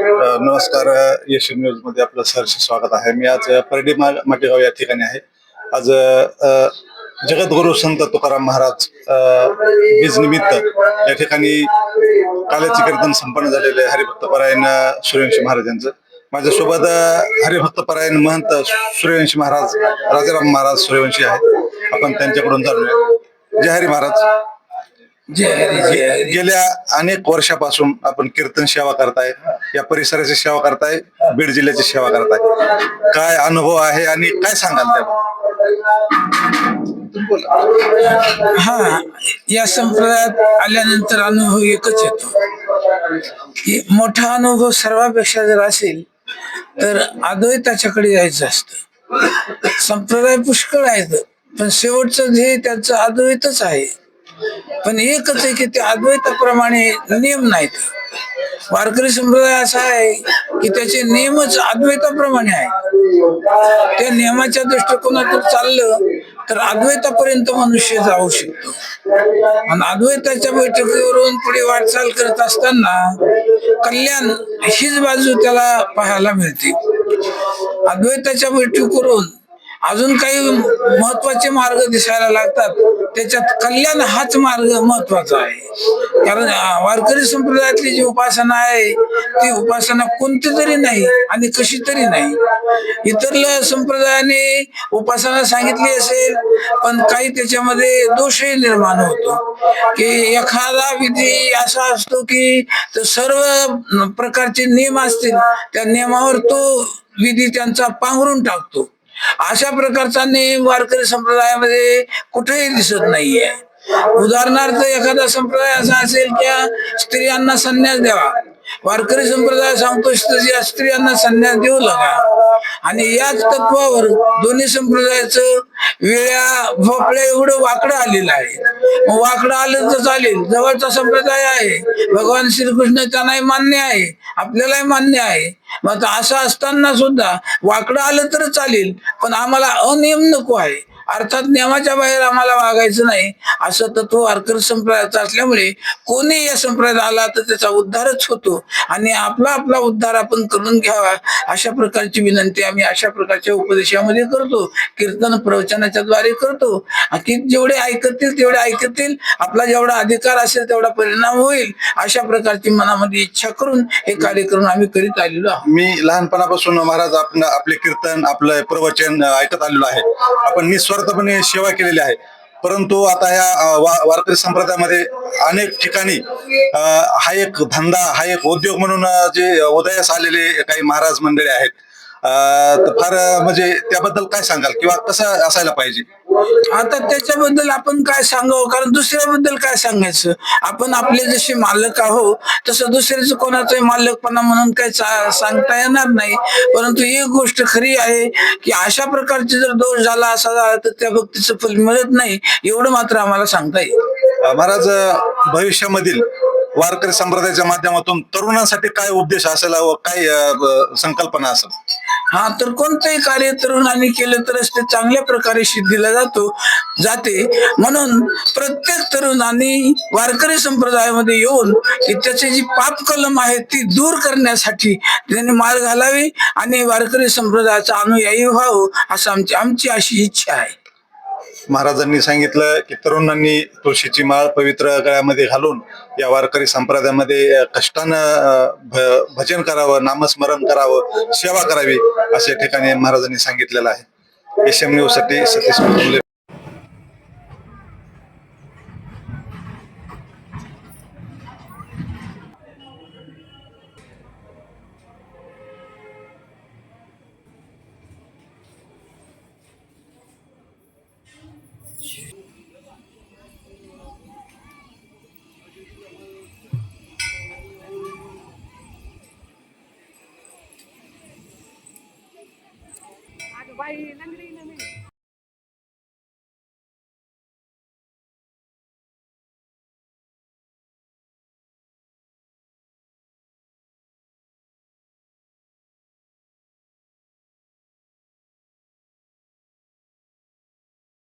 नमस्कार. यश न्यूज मध्ये आपलं सहर्ष स्वागत आहे. मी आज परडी माटेगाव या ठिकाणी आहे. आज जगद्गुरु संत तुकाराम महाराज बीज निमित्त या ठिकाणी काल्याचे कीर्तन संपन्न झालेले हरिभक्तपरायण सूर्यवंशी महाराजांचं. माझ्यासोबत हरिभक्तपरायण महंत सूर्यवंशी महाराज राजाराम महाराज सूर्यवंशी आहेत. आपण त्यांच्याकडून जाणूया. जय हरी महाराज. गेल्या अनेक वर्षापासून आपण कीर्तन सेवा करताय, या परिसराची सेवा करताय, बीड जिल्ह्याची सेवा करताय. काय अनुभव आहे आणि काय सांगाल हा, या संप्रदायात आल्यानंतर अनुभव एकच येतो. मोठा अनुभव सर्वापेक्षा जर असेल तर अद्वैताच्याकडे जायचं असतं. संप्रदाय पुष्कळ आहेत, पण शेवटचं ध्येय त्यांचं अद्वैतच आहे. पण एकच आहे की ते अद्वैताप्रमाणे नियम नाहीत. वारकरी संप्रदाय असा आहे की त्याचे नियमच अद्वैताप्रमाणे आहे. त्या नियमाच्या दृष्टिकोनातून चाललं तर अद्वैतापर्यंत मनुष्य जाऊ शकतो. आणि अद्वैताच्या बैठकीवरून पुढे वाटचाल करत असताना कल्याण हीच बाजू त्याला पाहायला मिळते. अद्वैताच्या बैठकीवरून अजून काही महत्वाचे मार्ग दिसायला लागतात, त्याच्यात कल्याण हाच मार्ग महत्वाचा आहे. कारण वारकरी संप्रदायातली जी उपासना आहे ती उपासना कोणती तरी नाही आणि कशी तरी नाही. इतर संप्रदायाने उपासना सांगितली असेल, पण काही त्याच्यामध्ये दोषही निर्माण होतो. की एखादा विधी असा असतो की सर्व प्रकारचे नियम असतील, त्या नियमावर तो विधी त्यांचा पांघरून टाकतो. अशा प्रकारचा नियम वारकरी संप्रदायामध्ये कुठेही दिसत नाहीये. उदाहरणार्थ एखादा संप्रदाय असा असेल की स्त्रियांना संन्यास द्यावा. वारकरी संप्रदाय सांगतो स्त्रियांना संन्यास देऊ लागा. आणि याच तत्वावर दोन्ही संप्रदायाचं वेळ्या भोपळ्या एवढं वाकडं आलेलं आहे. वाकडं आलं तर चालेल, जवळचा संप्रदाय आहे, भगवान श्रीकृष्ण त्यांनाही मान्य आहे, आपल्यालाही मान्य आहे. मग असं असताना सुद्धा वाकडं आलं तर चालेल, पण आम्हाला अनियम नको आहे, अर्थात नियमाच्या बाहेर आम्हाला वागायचं नाही, असं तत्व वारकरी संप्रदायाचं असल्यामुळे कोणी या संप्रदायात आला तर त्याचा उद्धारच होतो. आणि आपला उद्धार आपण करून घ्यावा अशा प्रकारची विनंती आम्ही अशा प्रकारच्या उपदेशामध्ये करतो, कीर्तन प्रवचनाच्या द्वारे करतो. की जेवढे ऐकतील तेवढे ऐकतील, आपला जेवढा अधिकार असेल तेवढा परिणाम होईल अशा प्रकारची मनामध्ये इच्छा करून हे कार्यक्रम आम्ही करीत आलेलो आहोत. मी लहानपणापासून महाराज आपले कीर्तन आपलं प्रवचन ऐकत आलेलो आहे. आपण निस्वार्थपणे सेवा केलेली आहे. परंतु आता ह्या वारकरी संप्रदायामध्ये अनेक ठिकाणी हा एक धंदा, हा एक उद्योग म्हणून जे उदयास आलेले काही महाराज मंडळी आहेत, तर फार म्हणजे त्याबद्दल काय सांगाल किंवा कसं असायला पाहिजे? आता त्याच्याबद्दल आपण काय सांगावं, कारण दुसऱ्याबद्दल काय सांगायचं. आपण आपले जसे मालक आहोत तसं दुसऱ्याचं कोणाचाही मालकपणा म्हणून काही सांगता येणार नाही. परंतु एक गोष्ट खरी आहे की अशा प्रकारचे जर दोष झाला असा झाला तर त्या भक्तीचं फल मिळत नाही, एवढं मात्र आम्हाला सांगता येईल. महाराज, भविष्यामधील वारकरी संप्रदायाच्या माध्यमातून तरुणांसाठी काय उद्देश असेल व काय संकल्पना असेल? हा, तर कोणतंही कार्य तरुणांनी केलं तरच ते चांगल्या प्रकारे सिद्धीला जाते. म्हणून प्रत्येक तरुणांनी वारकरी संप्रदायामध्ये येऊन त्याची जी पाप कलम आहे ती दूर करण्यासाठी त्यांनी मार्ग घालावी आणि वारकरी संप्रदायाचा अनुयायी व्हावं असं आमची अशी इच्छा आहे. महाराजांनी सांगितलं की तरुणांनी तुळशीची माळ पवित्र गळ्यामध्ये घालून या वारकरी संप्रदायामध्ये कष्टानं भजन करावं, नामस्मरण करावं, सेवा करावी अशा ठिकाणी महाराजांनी सांगितलेलं आहे. एसएम न्यूज साठी सतीश मुले. बाई लंगडी